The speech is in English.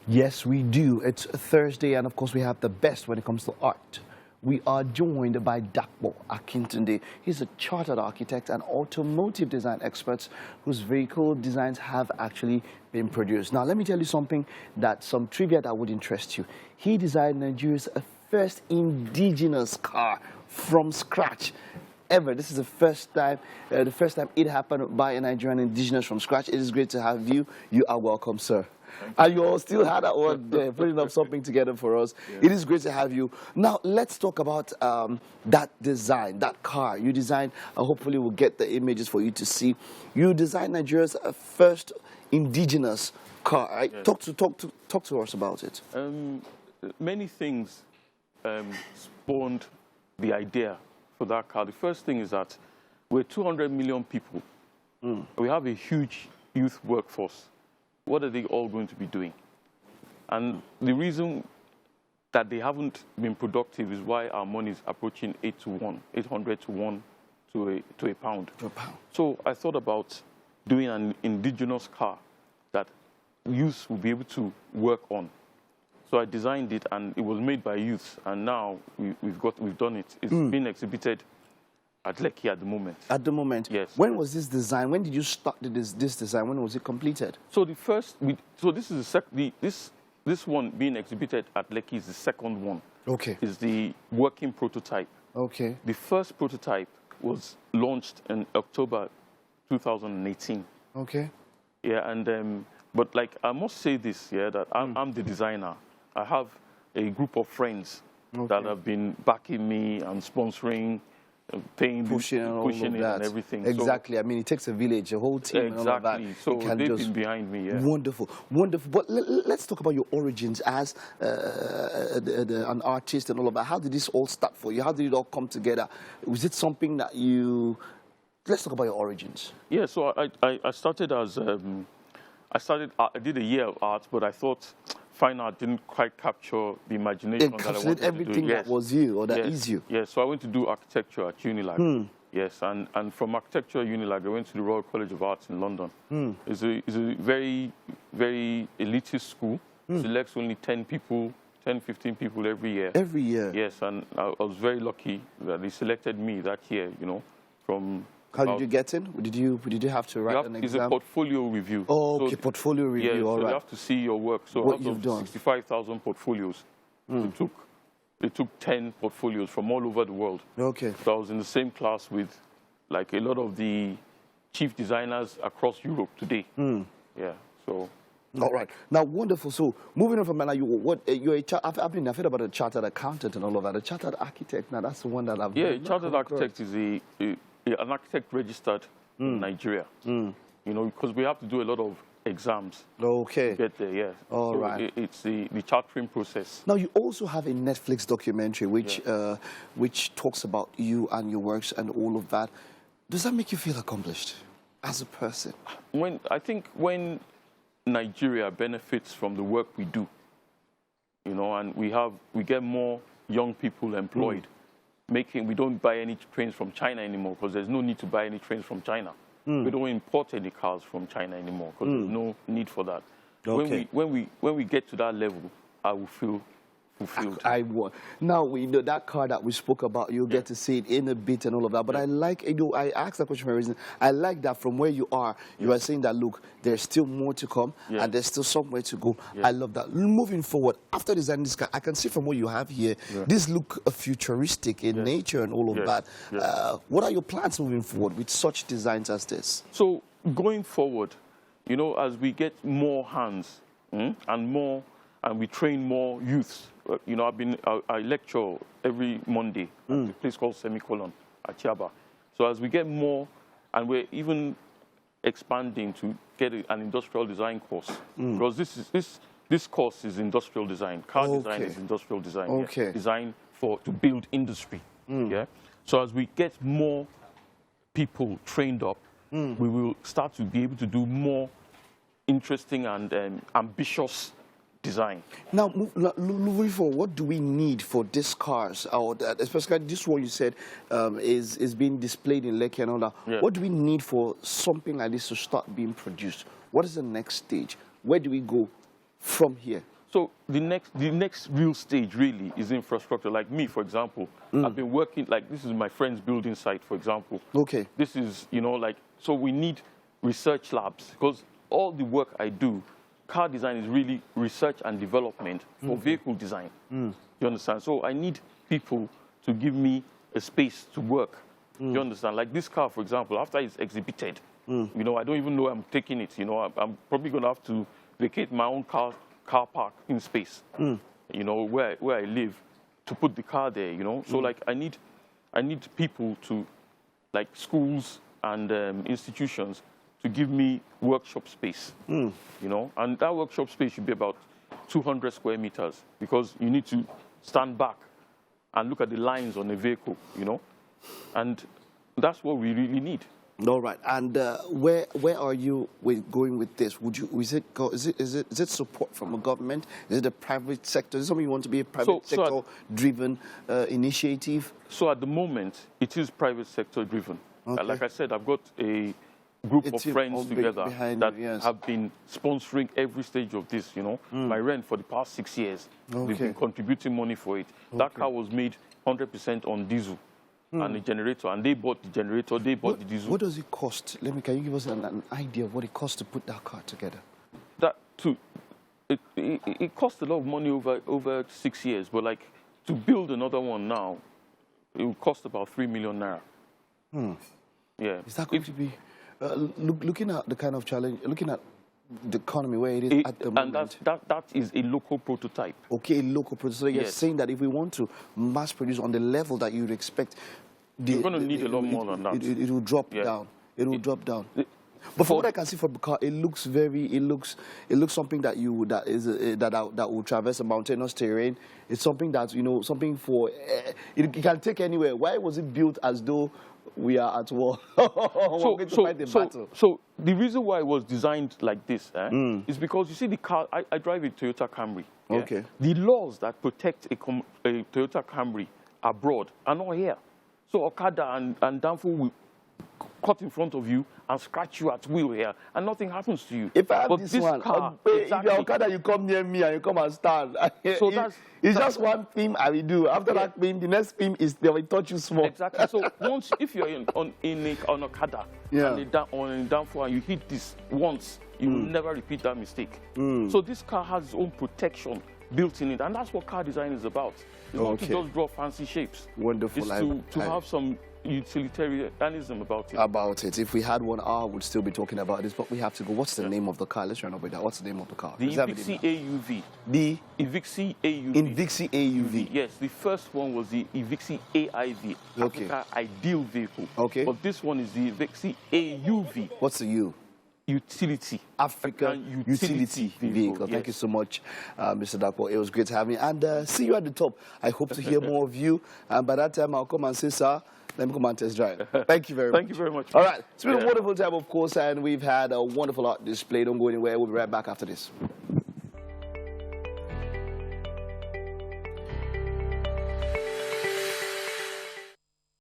Yes, we do. It's Thursday, and of course, we have the best when it comes to art. We are joined by Dapo Akintunde. He's a chartered architect and automotive design expert whose vehicle designs have actually been produced. Now, let me tell you something some trivia that would interest you. He designed Nigeria's first indigenous car from scratch ever. This is the first time it happened by a Nigerian indigenous from scratch. It is great to have you. You are welcome, sir. And you all still had that one there, putting up something together for us. Yeah. It is great to have you. Now, let's talk about that design, that car you designed. Hopefully, we'll get the images for you to see. You designed Nigeria's first indigenous car. Right? Yes. Talk to us about it. Many things spawned the idea for that car. The first thing is that we're 200 million people. We have a huge youth workforce. What are they all going to be doing? And the reason that they haven't been productive is why our money is approaching 800 to 1 to a pound. So I thought about doing an indigenous car that youths will be able to work on. So I designed it, and it was made by youths, and now we've done it. It's been exhibited at Lekki at the moment. At the moment? Yes. When was this design? When did you start this design? When was it completed? So this is this one being exhibited at Lekki is the second one. Okay. Is the working prototype. Okay. The first prototype was launched in October 2018. Okay. Yeah, and but like I must say this, yeah, that I'm the designer. I have a group of friends that have been backing me and sponsoring, pushing it and everything. Exactly. So, I mean, it takes a village, a whole team. Exactly. And all of that. So they've been behind me. Yeah. Wonderful, wonderful. But let's talk about your origins as an artist and all of that. How did this all start for you? How did it all come together? Was it something that you? Let's talk about your origins. Yeah. So I started as I did a year of art, but I thought fine art didn't quite capture the imagination that I wanted everything to do. That was you or that is you. Yes, so I went to do architecture at Unilag. Yes, and from architecture at Unilag, I went to the Royal College of Arts in London. It's a very, very elitist school. Selects only 10, 15 people every year. Every year? Yes, and I was very lucky that they selected me that year, you know, from... How did you get in? Did you have to write an exam? It's a portfolio review. Oh, okay, so, portfolio review. Yeah, all so right. you have to see your work. So what out you've of done. 65,000 portfolios, they took 10 portfolios from all over the world. Okay. So I was in the same class with like a lot of the chief designers across Europe today. Yeah. So. All right. Now, wonderful. So, moving on from that, I've heard about a chartered accountant and all of that. A chartered architect. Now, that's the one that I've. Yeah, a chartered architect is an architect registered in Nigeria. You know, because we have to do a lot of exams. Okay. To get there, yeah. All right. It's the chartering process. Now, you also have a Netflix documentary which talks about you and your works and all of that. Does that make you feel accomplished as a person? I think when Nigeria benefits from the work we do, you know, and we get more young people employed. We don't buy any trains from China anymore because there's no need to buy any trains from China. We don't import any cars from China anymore because there's no need for that. Okay. When we get to that level, I will feel fulfilled. Now we know that car that we spoke about. You'll get to see it in a bit and all of that. But I asked that question for a reason. I like that from where you are saying that look, there's still more to come and there's still somewhere to go. I love that. Moving forward, after designing this car, I can see from what you have here, this look futuristic in nature and all of that. What are your plans moving forward with such designs as this? So going forward, you know, as we get more hands and we train more youths. You know, I lecture every Monday at a place called Semicolon at Chiaba. So as we get more, and we're even expanding to get an industrial design course, because this course is industrial design. Car design is industrial design. Okay. Design to build industry. Yeah. So as we get more people trained up, we will start to be able to do more interesting and ambitious design. Now, moving forward, what do we need for these cars? Or especially this one you said is being displayed in Lekki and all that. Yeah. What do we need for something like this to start being produced? What is the next stage? Where do we go from here? So the next real stage really is infrastructure. Like me, for example, I've been working, like this is my friend's building site, for example. Okay. This is, you know, like, so we need research labs because all the work I do, car design is really research and development for vehicle design. You understand? So I need people to give me a space to work. You understand? Like this car, for example, after it's exhibited, you know, I don't even know I'm taking it. You know, I'm probably going to have to vacate my own car park in space, you know, where I live, to put the car there, you know. So like I need people to, like schools and institutions, to give me workshop space, you know. And that workshop space should be about 200 square meters because you need to stand back and look at the lines on the vehicle, you know. And that's what we really need. All right. And where are you going with this? Is it support from a government? Is it a private sector? Is it something you want to be a private sector driven initiative? So at the moment, it is private sector driven. Okay. Like I said, I've got a group of friends together that have been sponsoring every stage of this, you know. My rent for the past 6 years. They've been contributing money for it. That car was made 100% on diesel. And the generator, and they bought the generator, they bought the diesel. What does it cost? Can you give us an idea of what it costs to put that car together? It cost a lot of money over 6 years, but like to build another one now, it will cost about 3 million naira. Yeah. Is that going to be looking at the kind of challenge, looking at the economy where it is at the moment? And that is a local prototype. Okay, a local prototype. So you're saying that if we want to mass produce on the level that you'd expect, you're going to need a lot more than that. It will drop down. It will drop down. But from what I can see from the car, it looks something that that will traverse a mountainous terrain. It's something that, you know, something for it can take anywhere. Why was it built as though we are at war? We're going to fight the battle. So the reason why it was designed like this is because, you see, the car, I drive a Toyota Camry. Yeah? Okay. The laws that protect a Toyota Camry abroad are not here. So Okada and Danfo will cut in front of you and scratch you at will here, and nothing happens to you. If I have this one, car, if you're Okada, you come near me and you come and stand. So it's just one thing I will do. After that thing, the next thing is they will touch you small. Exactly. So once, if you're on Okada on Danfo and you hit this once, you will never repeat that mistake. So this car has its own protection built in it, and that's what car design is about. It's not to just draw fancy shapes. Wonderful. It's to have some utilitarianism about it. If we had 1 hour, we'd still be talking about this, but we have to go. What's the name of the car? Let's run up with that. What's the name of the car? The Ivixi AUV. The Ivixi AUV. Ivixi AUV. Yes, the first one was the Ivixi AIV. Africa Ideal Vehicle. Okay. But this one is the Ivixi AUV. What's the U? Utility. African Utility Vehicle. Thank you so much, Mr. Dapo. It was great to have you. And see you at the top. I hope to hear more of you. And by that time, I'll come and say, sir, let me come and test drive. Thank you very much. Thank you very much. All right. It's been a wonderful time, of course, and we've had a wonderful art display. Don't go anywhere. We'll be right back after this.